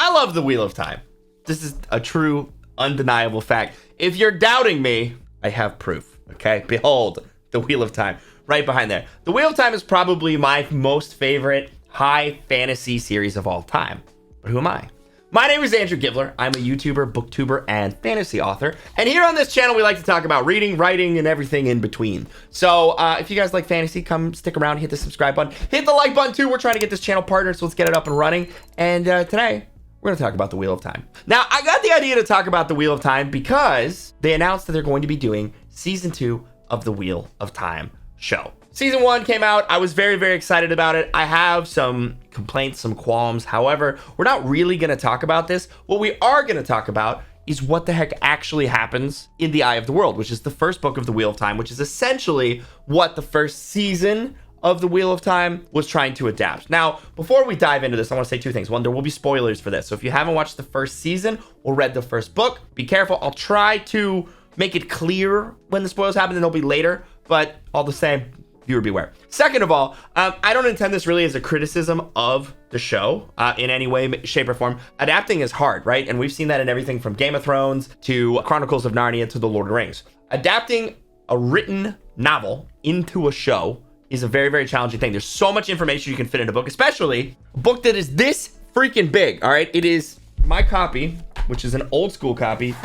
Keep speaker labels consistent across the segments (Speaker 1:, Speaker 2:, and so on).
Speaker 1: I love the Wheel of Time. This is a true, undeniable fact. If you're doubting me, I have proof, okay? Behold, the Wheel of Time right behind there. The Wheel of Time is probably my most favorite high fantasy series of all time. But who am I? My name is Andrew Givler. I'm a YouTuber, booktuber, and fantasy author. And here on this channel, we like to talk about reading, writing, and everything in between. So if you guys like fantasy, come stick around, hit the subscribe button, hit the like button too. We're trying to get this channel partnered, so let's get it up and running. And today, we're gonna talk about the Wheel of Time. Now, I got the idea to talk about the Wheel of Time because they announced that they're going to be doing season 2 of the Wheel of Time show. Season 1 came out. I was very, very excited about it. I have some complaints, some qualms. However, we're not really going to talk about this. What we are going to talk about is what the heck actually happens in The Eye of the World, which is the first book of the Wheel of Time, which is essentially what the first season of the Wheel of Time was trying to adapt. Now, before we dive into this, I want to say two things. One, there will be spoilers for this. So if you haven't watched the first season or read the first book, be careful. I'll try to make it clear when the spoilers happen, and they'll be later, but all the same, viewer beware. Second of all, I don't intend this really as a criticism of the show in any way, shape, or form. Adapting is hard, right? And we've seen that in everything from Game of Thrones to Chronicles of Narnia to The Lord of the Rings. Adapting a written novel into a show is a very, very challenging thing. There's so much information you can fit in a book, especially a book that is this freaking big, all right? It is, my copy, which is an old school copy,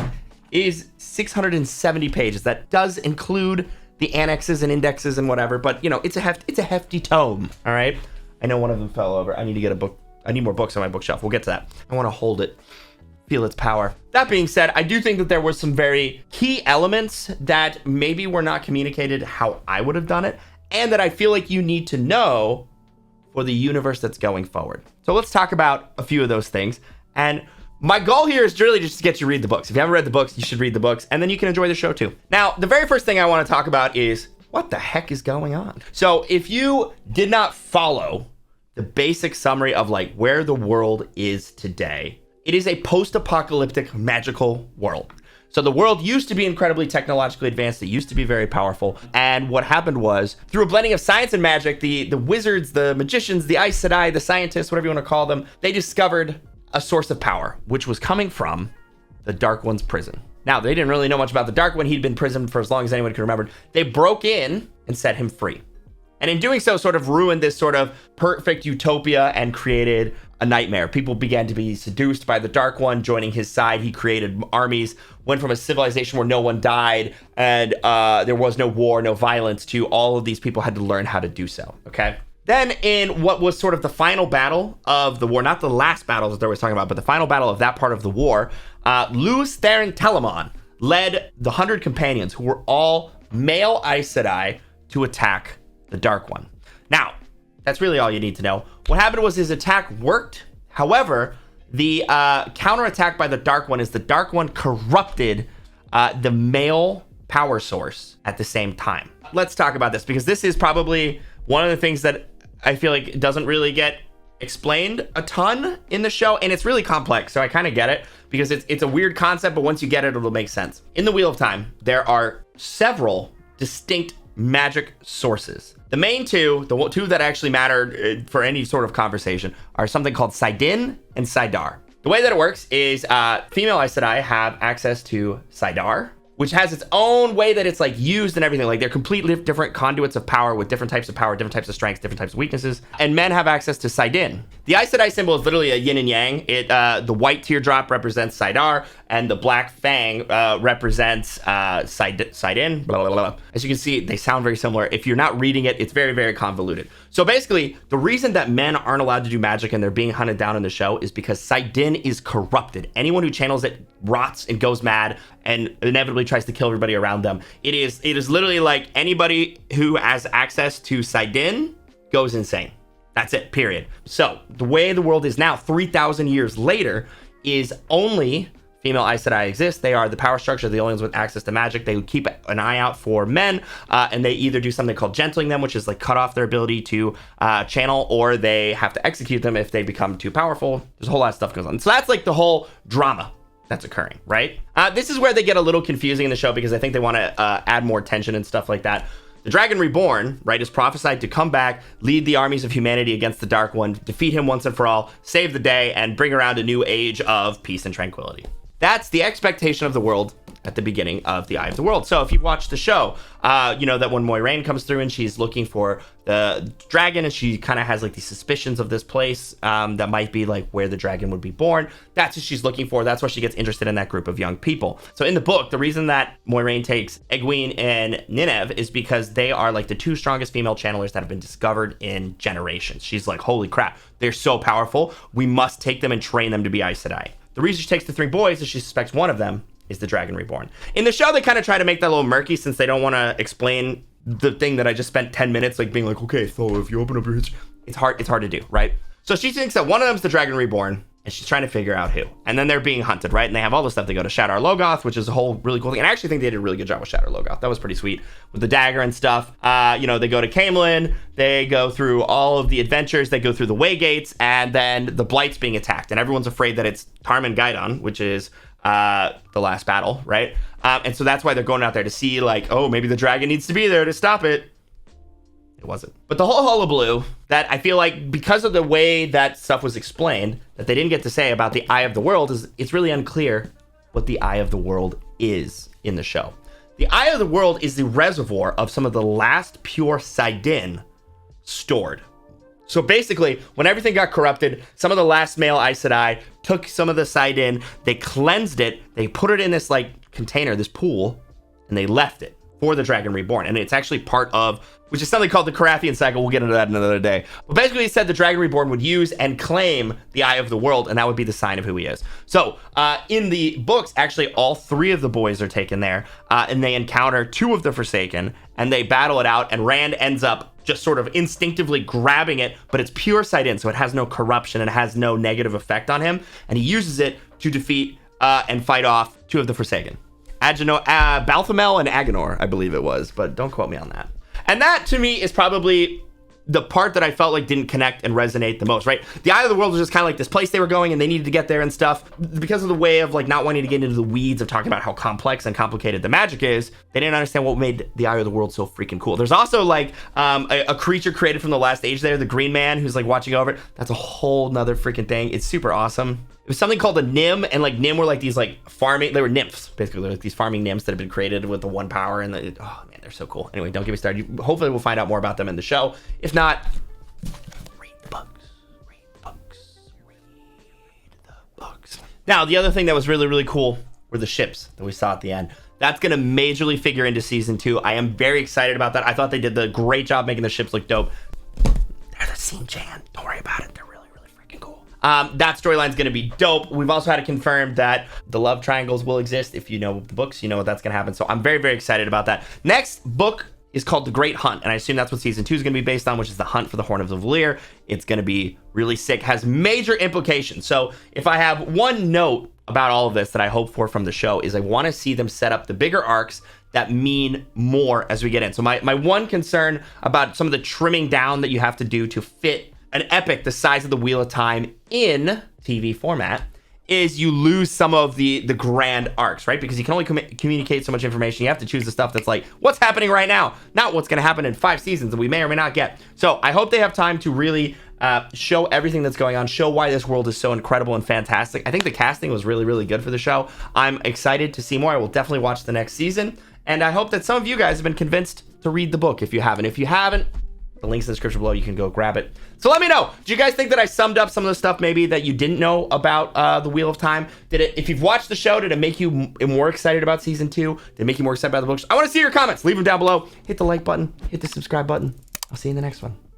Speaker 1: is 670 pages. That does include the annexes and indexes and whatever, but you know, it's a hefty tome. All right. I know one of them fell over. I need to get a book. I need more books on my bookshelf. We'll get to that. I want to hold it, feel its power. That being said, I do think that there were some very key elements that maybe were not communicated how I would have done it, and that I feel like you need to know for the universe that's going forward. So let's talk about a few of those things. And my goal here is really just to get you to read the books. If you haven't read the books, you should read the books, and then you can enjoy the show too. Now, the very first thing I want to talk about is what the heck is going on? So if you did not follow the basic summary of like where the world is today, it is a post-apocalyptic magical world. So the world used to be incredibly technologically advanced. It used to be very powerful. And what happened was, through a blending of science and magic, the wizards, the magicians, the Aes Sedai, the scientists, whatever you want to call them, they discovered a source of power, which was coming from the Dark One's prison. Now, they didn't really know much about the Dark One. He'd been imprisoned for as long as anyone could remember. They broke in and set him free. And in doing so, sort of ruined this sort of perfect utopia and created a nightmare. People began to be seduced by the Dark One, joining his side. He created armies, went from a civilization where no one died and there was no war, no violence, to all of these people had to learn how to do so, okay? Then in what was sort of the final battle of the war, not the last battle that they were talking about, but the final battle of that part of the war, Luz Theron Telamon led the 100 companions, who were all male Aes Sedai, to attack the Dark One. Now, that's really all you need to know. What happened was his attack worked. However, the counterattack by the Dark One is the Dark One corrupted the male power source at the same time. Let's talk about this, because this is probably one of the things that I feel like doesn't really get explained a ton in the show, and it's really complex, so I kind of get it, because it's a weird concept, but once you get it, it'll make sense. In the Wheel of Time, there are several distinct magic sources. The main two, the two that actually matter for any sort of conversation, are something called Saidin and Saidar. The way that it works is female Aes Sedai have access to Saidar, which has its own way that it's like used and everything. Like they're completely different conduits of power with different types of power, different types of strengths, different types of weaknesses. And men have access to Saidin. The Aes Sedai symbol is literally a yin and yang. The white teardrop represents Saidar, and the black fang represents Saidin. Blah, blah, blah. As you can see, they sound very similar. If you're not reading it, it's very, very convoluted. So basically, the reason that men aren't allowed to do magic and they're being hunted down in the show is because Saidin is corrupted. Anyone who channels it rots and goes mad and inevitably tries to kill everybody around them. It is literally like anybody who has access to Saidin goes insane. That's it, period. So the way the world is now, 3,000 years later, is only female Aes Sedai exist. They are the power structure, the only ones with access to magic. They keep an eye out for men, and they either do something called gentling them, which is like cut off their ability to channel, or they have to execute them if they become too powerful. There's a whole lot of stuff goes on. So that's like the whole drama that's occurring, right? This is where they get a little confusing in the show, because I think they want to add more tension and stuff like that. The Dragon Reborn, right, is prophesied to come back, lead the armies of humanity against the Dark One, defeat him once and for all, save the day, and bring around a new age of peace and tranquility. That's the expectation of the world at the beginning of the Eye of the World. So if you've watched the show, you know that when Moiraine comes through and she's looking for the dragon, and she kind of has like these suspicions of this place that might be like where the dragon would be born. That's what she's looking for. That's why she gets interested in that group of young people. So in the book, the reason that Moiraine takes Egwene and Nynaeve is because they are like the two strongest female channelers that have been discovered in generations. She's like, holy crap, they're so powerful. We must take them and train them to be Aes Sedai. The reason she takes the three boys is she suspects one of them is the Dragon Reborn. In the show, they kind of try to make that a little murky since they don't want to explain the thing that I just spent 10 minutes like being like, okay, so if you open up your history, it's hard to do, right? So she thinks that one of them's the Dragon Reborn, and she's trying to figure out who. And then they're being hunted, right? And they have all this stuff. They go to Shadar Logoth, which is a whole really cool thing. And I actually think they did a really good job with Shadar Logoth. That was pretty sweet with the dagger and stuff. You know, they go to Camelin. They go through all of the adventures. They go through the Waygates, and then the Blight's being attacked. And everyone's afraid that it's Tarmon Gaidon, which is the last battle, right? And so that's why they're going out there to see, like, oh, maybe the dragon needs to be there to stop it. It wasn't. But the whole hullabaloo that I feel like because of the way that stuff was explained that they didn't get to say about the Eye of the World is it's really unclear what the Eye of the World is in the show. The Eye of the World is the reservoir of some of the last pure Saidin stored. So basically, when everything got corrupted, some of the last male Aes Sedai took some of the Saidin, they cleansed it, they put it in this like container, this pool, and they left it for the Dragon Reborn. And it's actually part of, which is something called the Carathian cycle. We'll get into that another day. But basically, he said the Dragon Reborn would use and claim the Eye of the World, and that would be the sign of who he is. So in the books, actually, all three of the boys are taken there, and they encounter two of the Forsaken, and they battle it out, and Rand ends up just sort of instinctively grabbing it, but it's pure Saidin, so it has no corruption and has no negative effect on him, and he uses it to defeat and fight off two of the Forsaken. Balthamel and Agenor, I believe it was, but don't quote me on that. And that, to me, is probably the part that I felt like didn't connect and resonate the most, right? The Eye of the World was just kind of like this place they were going and they needed to get there and stuff. Because of the way of like not wanting to get into the weeds of talking about how complex and complicated the magic is, they didn't understand what made the Eye of the World so freaking cool. There's also like a creature created from the Last Age there, the Green Man, who's like watching over it. That's a whole nother freaking thing. It's super awesome. It was something called a Nym, and like Nym were like these like farming, they were nymphs, basically. They're like these farming nymphs that have been created with the one power, and oh man, they're so cool. Anyway, don't get me started. Hopefully we'll find out more about them in the show. If not, read the books. Now, the other thing that was really, really cool were the ships that we saw at the end. That's going to majorly figure into season 2. I am very excited about that. I thought they did the great job making the ships look dope. They're the Scene Chan. Don't worry about it. They're really, really freaking cool. That storyline's going to be dope. We've also had it confirmed that the love triangles will exist. If you know the books, you know what that's going to happen. So I'm very, very excited about that. Next book is called The Great Hunt, and I assume that's what season 2 is going to be based on, which is the hunt for the Horn of the Valir. It's going to be really sick, has major implications. So if I have one note about all of this that I hope for from the show is I want to see them set up the bigger arcs that mean more as we get in. So my one concern about some of the trimming down that you have to do to fit an epic the size of the Wheel of Time in TV format is you lose some of the grand arcs, right? Because you can only communicate so much information. You have to choose the stuff that's like, what's happening right now? Not what's going to happen in 5 seasons that we may or may not get. So I hope they have time to really show everything that's going on, show why this world is so incredible and fantastic. I think the casting was really, really good for the show. I'm excited to see more. I will definitely watch the next season. And I hope that some of you guys have been convinced to read the book if you haven't. If you haven't, the link's in the description below. You can go grab it. So let me know. Do you guys think that I summed up some of the stuff maybe that you didn't know about the Wheel of Time? If you've watched the show, did it make you more excited about season 2? Did it make you more excited about the books? I want to see your comments. Leave them down below. Hit the like button. Hit the subscribe button. I'll see you in the next one.